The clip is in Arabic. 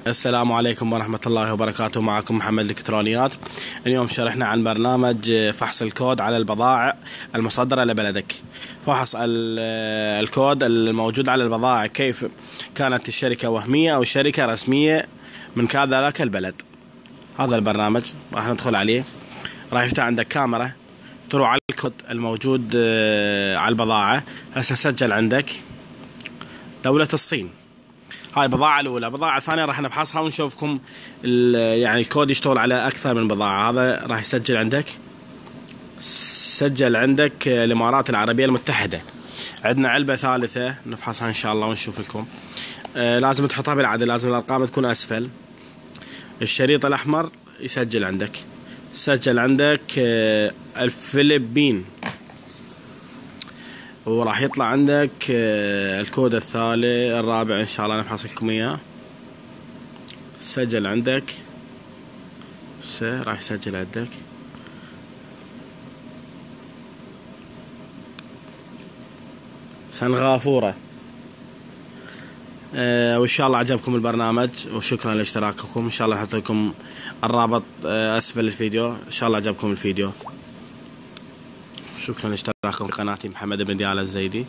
السلام عليكم ورحمة الله وبركاته. معكم محمد الإلكترونيات. اليوم شرحنا عن برنامج فحص الكود على البضائع المصدرة لبلدك. فحص الكود الموجود على البضائع، كيف كانت الشركة وهمية أو شركة رسمية من ذاك البلد. هذا البرنامج راح ندخل عليه، راح يفتح عندك كاميرا تروح على الكود الموجود على البضاعة. هسه سجل عندك دولة الصين، هاي البضاعة الأولى. البضاعة الثانية راح نفحصها ونشوفكم يعني الكود يشتغل على أكثر من بضاعة. هذا راح يسجل عندك، سجل عندك الإمارات العربية المتحدة. عندنا علبة ثالثة نفحصها إن شاء الله ونشوف لكم. لازم تحطها بالعدل، لازم الأرقام تكون أسفل. الشريط الأحمر يسجل عندك، سجل عندك الفلبين، وراح يطلع عندك الكود الرابع ان شاء الله نفحص لكم اياه. سجل عندك، راح يسجل عندك. سنغافورة. وان شاء الله عجبكم البرنامج، وشكرا لاشتراككم. ان شاء الله نحط لكم الرابط اسفل الفيديو. ان شاء الله عجبكم الفيديو. شكرا لاشتراككم في قناتي محمد بن ديال الزيدي.